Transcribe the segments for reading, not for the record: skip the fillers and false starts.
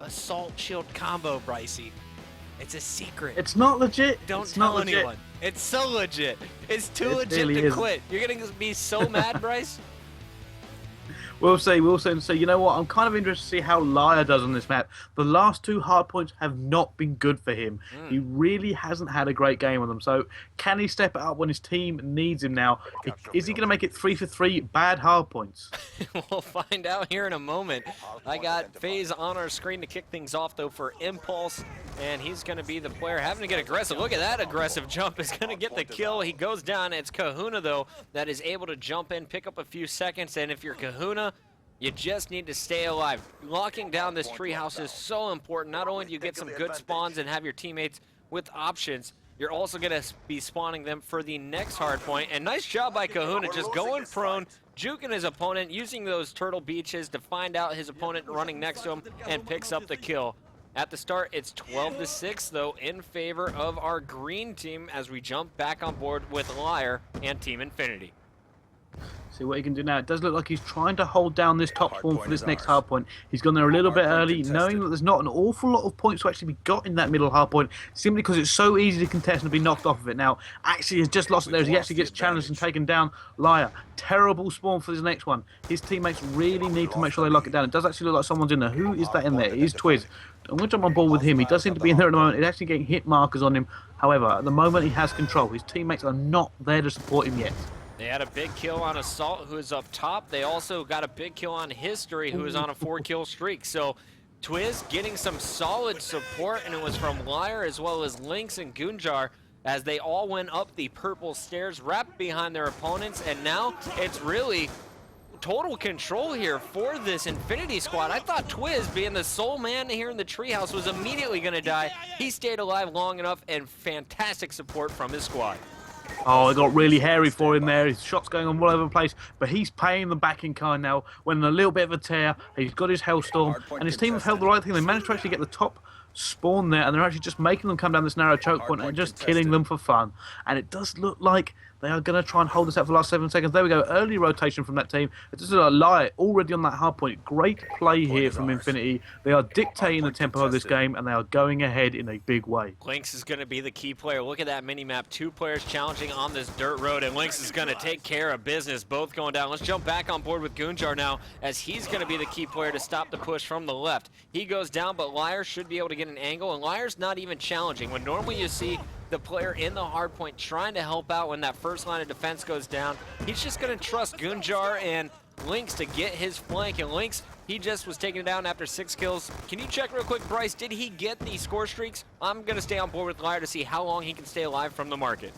assault shield combo, Brice. It's a secret. It's not legit. Don't tell anyone. It's so legit. It's too legit to quit. You're gonna be so mad, Brice. We'll see. So you know what? I'm kind of interested to see how Liar does on this map. The last two hard points have not been good for him. He really hasn't had a great game on them. So can he step it up when his team needs him now? Is he going to make it 3 for 3 bad hard points? We'll find out here in a moment. I got FaZe on our screen to kick things off, though, for Impulse. And he's going to be the player having to get aggressive. Look at that aggressive jump. Is going to get the kill. He goes down. It's Kahuna, though, that is able to jump in, pick up a few seconds. And if you're Kahuna, you just need to stay alive. Locking down this treehouse is so important. Not only do you get some good spawns and have your teammates with options, you're also going to be spawning them for the next hard point. And nice job by Kahuna, just going prone, juking his opponent, using those turtle beaches to find out his opponent running next to him, and picks up the kill. At the start, it's 12-6, though, in favor of our green team as we jump back on board with Liar and Team Infinity. See what he can do now. It does look like he's trying to hold down this top spawn for this next hard point. He's gone there a little bit early, knowing that there's not an awful lot of points to actually be got in that middle hard point, simply because it's so easy to contest and be knocked off of it. Now, actually has just lost it there as he actually gets challenged and taken down. Liar. Terrible spawn for this next one. His teammates really need to make sure they lock it down. It does actually look like someone's in there. Who is that in there? It is Twiz. I'm going to jump on board with him. He does seem to be in there at the moment. He's actually getting hit markers on him. However, at the moment he has control. His teammates are not there to support him yet. They had a big kill on Assault, who is up top. They also got a big kill on History, who is on a 4-kill streak. So Twiz getting some solid support, and it was from Liar as well as Lynx and Gunjar as they all went up the purple stairs, wrapped behind their opponents, and now it's really total control here for this Infinity squad. I thought Twiz, being the sole man here in the treehouse, was immediately going to die. He stayed alive long enough, and fantastic support from his squad. Oh, it got really hairy for him there. His shots going on all over the place, but he's paying the back in kind now. When a little bit of a tear, he's got his Hellstorm, and his team have held the right thing. They managed to actually get the top spawn there, and they're actually just making them come down this narrow choke point and just killing them for fun. And it does look like they are going to try and hold this out for the last 7 seconds. There we go. Early rotation from that team. It does look like Liar already on that hard point. Great play here from Infinity. They are dictating the tempo of this game, and they are going ahead in a big way. Lynx is going to be the key player. Look at that mini-map. 2 players challenging on this dirt road, and Lynx is going to take care of business. Both going down. Let's jump back on board with Gunjar now, as he's going to be the key player to stop the push from the left. He goes down, but Liar should be able to get an angle, and Liar's not even challenging. When normally you see the player in the hard point trying to help out when that first line of defense goes down, he's just going to trust Gunjar and Lynx to get his flank. And Lynx, he just was taken down after 6 kills. Can you check real quick, Brice, did he get the score streaks? I'm going to stay on board with Liar to see how long he can stay alive from the market.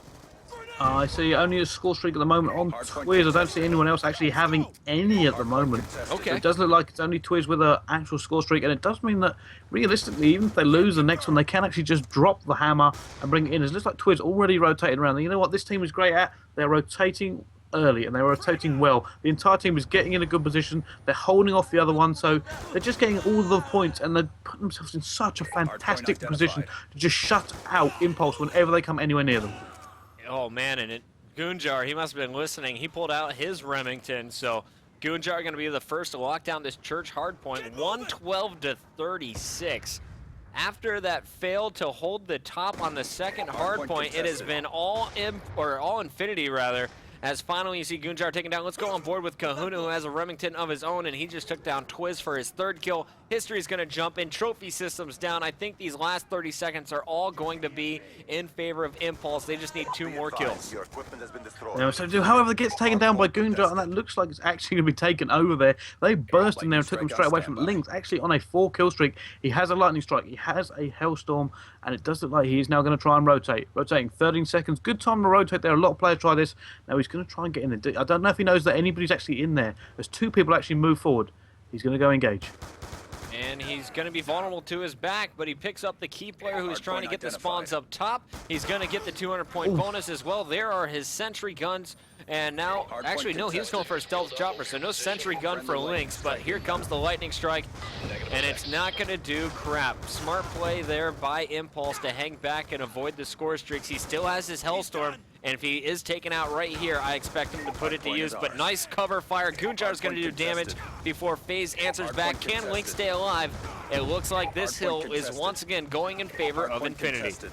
I see only a score streak at the moment on Twiz. I don't see anyone else actually having any at the moment. Okay. So it does look like it's only Twiz with an actual score streak, and it does mean that realistically, even if they lose the next one, they can actually just drop the hammer and bring it in. It looks like Twiz already rotated around. And you know what this team is great at? They're rotating early, and they're rotating well. The entire team is getting in a good position. They're holding off the other one, so they're just getting all the points, and they're putting themselves in such a fantastic position to just shut out Impulse whenever they come anywhere near them. Oh man, and Gunjar, he must have been listening. He pulled out his Remington, so Gunjar going to be the first to lock down this church hardpoint. 112-36. After that fail to hold the top on the second hardpoint, it has been all Infinity rather. As finally you see Gunjar taken down. Let's go on board with Kahuna, who has a Remington of his own, and he just took down Twiz for his 3rd kill. History's going to jump in. Trophy systems down. I think these last 30 seconds are all going to be in favor of Impulse. They just need 2 more kills. Yeah, so however, it gets taken down by Gunjar, and that looks like it's actually going to be taken over there. They burst in there and took him straight away from Lynx, actually on a 4-kill streak. He has a lightning strike. He has a Hellstorm, and it does look like he is now going to try and rotate. Rotating 13 seconds. Good time to rotate there. A lot of players try this. Now he's going to try and get in there. I don't know if he knows that anybody's actually in there. There's 2 people actually move forward. He's going to go engage. And he's going to be vulnerable to his back, but he picks up the key player who's trying to get the spawns up top. He's going to get the 200-point bonus as well. There are his sentry guns. And now, actually, no, he was going for a stealth chopper, so no sentry gun for Lynx, but here comes the lightning strike, and it's not going to do crap. Smart play there by Impulse to hang back and avoid the score streaks. He still has his Hellstorm, and if he is taken out right here, I expect him to put it to use, but nice cover fire. Gunjar's going to do damage before FaZe answers back. Can Lynx stay alive? it looks like this hill is once again going in favor of Infinity.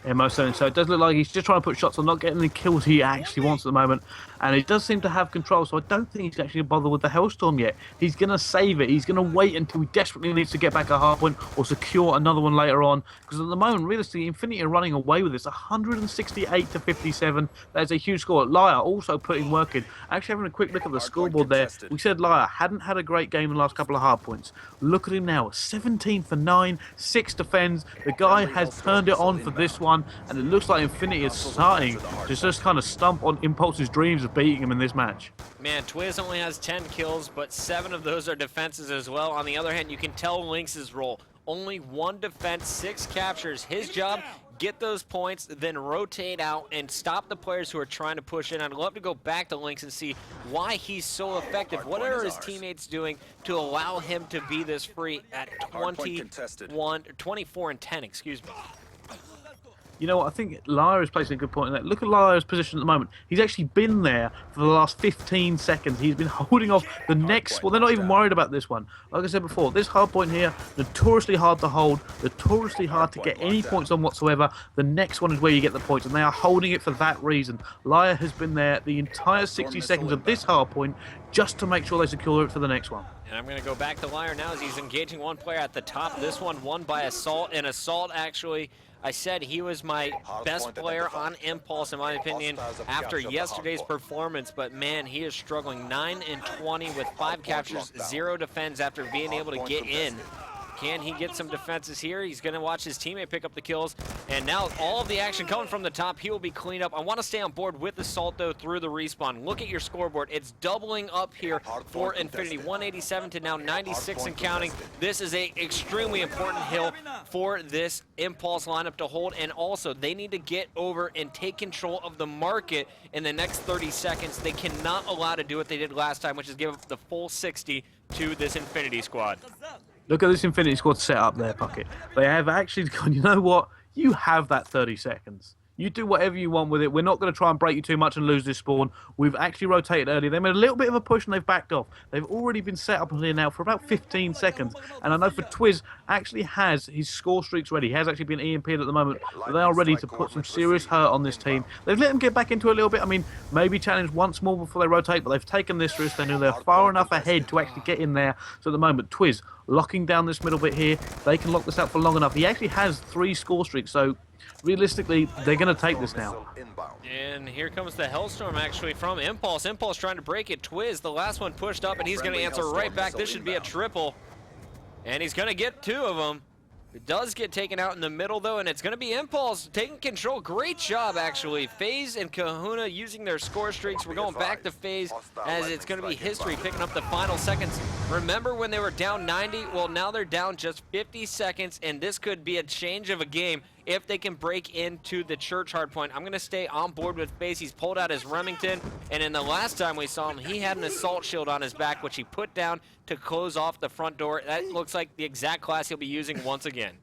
Yeah, most certainly. So it does look like he's just trying to put shots on, not getting the kills he actually wants at the moment. And he does seem to have control, so I don't think he's actually bothered with the Hellstorm yet. He's going to save it. He's going to wait until he desperately needs to get back a hardpoint or secure another one later on. Because at the moment, realistically, Infinity are running away with this. 168 to 57. That's a huge score. Liar also putting work in. Actually, having a quick look at the scoreboard there, we said Liar hadn't had a great game in the last couple of hardpoints. Look at him now. 17 for 9, 6 defends. The guy has turned it on for this one. And it looks like Infinity is starting to just kind of stump on Impulse's dreams of beating him in this match. Man, Twiz only has 10 kills, but 7 of those are defenses as well. On the other hand, you can tell Lynx's role. Only 1 defense, 6 captures. His job, get those points, then rotate out and stop the players who are trying to push in. I'd love to go back to Lynx and see why he's so effective. What are his teammates doing to allow him to be this free at 24 and 10, excuse me. You know what, I think Liar is placing a good point in that. Look at Liar's position at the moment. He's actually been there for the last 15 seconds. He's been holding off the next... Well, they're not even worried about this one. Like I said before, this hard point here, notoriously hard to hold, notoriously hard to get any points on whatsoever. The next one is where you get the points, and they are holding it for that reason. Liar has been there the entire 60 seconds of this hard point just to make sure they secure it for the next one. And I'm going to go back to Liar now as he's engaging one player at the top. This one won by Assault, and Assault actually... I said he was my best player on Impulse, in my opinion, after yesterday's performance, but man, he is struggling. 9 and 20 with 5 captures, 0 defends after being able to get in. Can he get some defenses here? He's going to watch his teammate pick up the kills. And now all of the action coming from the top. He will be cleaned up. I want to stay on board with Assault, though, through the respawn. Look at your scoreboard. It's doubling up here for Infinity. 187 to now 96 and counting. This is a extremely important hill for this Impulse lineup to hold. And also, they need to get over and take control of the market in the next 30 seconds. They cannot allow to do what they did last time, which is give up the full 60 to this Infinity squad. Look at this Infinity squad set up there, Puckett. They have actually gone, you know what? You have that 30 seconds. You do whatever you want with it. We're not going to try and break you too much and lose this spawn. We've actually rotated early. They made a little bit of a push and they've backed off. They've already been set up here now for about 15 seconds. And I know for Twiz actually has his score streaks ready. He has actually been EMP'd at the moment. But they are ready to put some serious hurt on this team. They've let them get back into it a little bit. I mean, maybe challenge once more before they rotate, but they've taken this risk. They knew they're far enough ahead to actually get in there. So at the moment, Twiz locking down this middle bit here. They can lock this out for long enough. He actually has 3 score streaks, so realistically, they're going to take this now. And here comes the Hellstorm actually from Impulse. Impulse trying to break it. Twiz, the last one pushed up, and he's going to answer right back. This should be a triple. And he's going to get 2 of them. It does get taken out in the middle, though, and it's going to be Impulse taking control. Great job, actually. FaZe and Kahuna using their score streaks. We're going back to FaZe as it's going to be history picking up the final seconds. Remember when they were down 90? Well, now they're down just 50 seconds, and this could be a change of a game if they can break into the church hardpoint. I'm going to stay on board with FaZe. He's pulled out his Remington, and in the last time we saw him, he had an assault shield on his back, which he put down to close off the front door. That looks like the exact class he'll be using once again.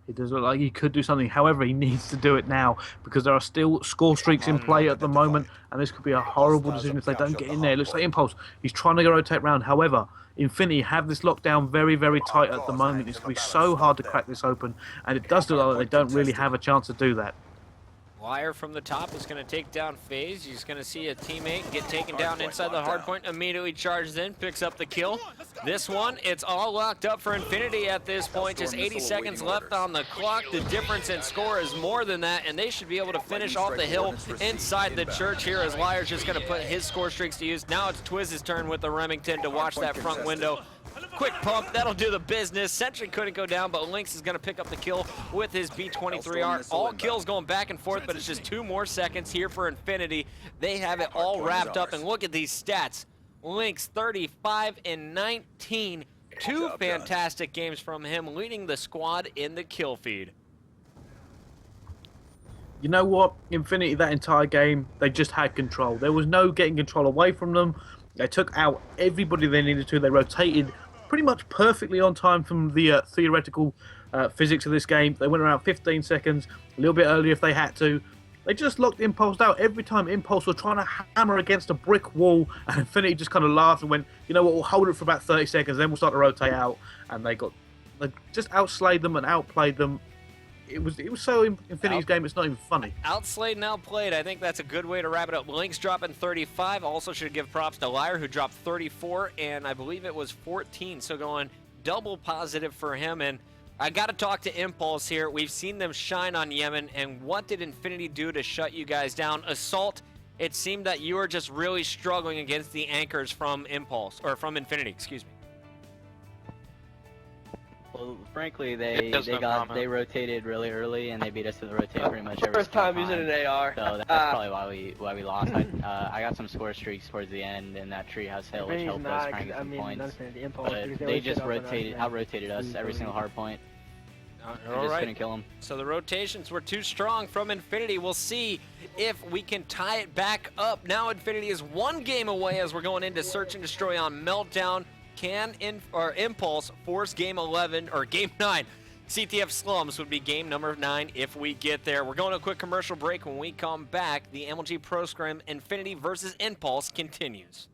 It does look like he could do something. However, he needs to do it now because there are still score streaks in play at the moment, and this could be a horrible decision if they don't get in there. It looks like Impulse. He's trying to go rotate round. However, Infinity have this lockdown very, very tight at the moment. It's going to be so hard to crack this open, and it does look like they don't really have a chance to do that. Liar from the top is going to take down FaZe. He's going to see a teammate get taken down inside the hardpoint. Immediately charges in, picks up the kill. This one, it's all locked up for Infinity at this point. Just 80 seconds left on the clock. The difference in score is more than that, and they should be able to finish off the hill inside the church here as Liar's just going to put his score streaks to use. Now it's Twiz's turn with the Remington to watch that front window. Quick pump, that'll do the business. Sentry couldn't go down, but Lynx is going to pick up the kill with his B-23R. All kills going back and forth, but it's just 2 more seconds here for Infinity. They have it all wrapped up, and look at these stats. Lynx 35 and 19. 2 fantastic games from him, leading the squad in the kill feed. You know what? Infinity, that entire game, they just had control. There was no getting control away from them. They took out everybody they needed to. They rotated pretty much perfectly on time from the theoretical physics of this game. They went around 15 seconds, a little bit earlier if they had to. They just locked Impulse out. Every time Impulse were trying to hammer against a brick wall, and Infinity just kind of laughed and went, you know what, we'll hold it for about 30 seconds, then we'll start to rotate out. And they just outslayed them and outplayed them. It was so Infinity's game, it's not even funny. Outslayed and outplayed. I think that's a good way to wrap it up. Link's dropping 35. Also should give props to Liar, who dropped 34, and I believe it was 14. So going double positive for him. And I got to talk to Impulse here. We've seen them shine on Yemen, and what did Infinity do to shut you guys down? Assault, it seemed that you were just really struggling against the anchors from Impulse, or from Infinity, excuse me. Well, frankly, they rotated really early, and they beat us to the rotate pretty much every First time using an AR. So that's probably why we lost. I got some score streaks towards the end in that treehouse hill, which helped us try and get some points. But they just out-rotated us every single hard point. All right. Couldn't kill them. So the rotations were too strong from Infinity. We'll see if we can tie it back up. Now Infinity is one game away as we're going into Search and Destroy on Meltdown. Can Impulse force game 11 or game 9? CTF Slums would be game number 9 if we get there. We're going to a quick commercial break. When we come back, the MLG Pro Scrim Infinity versus Impulse continues.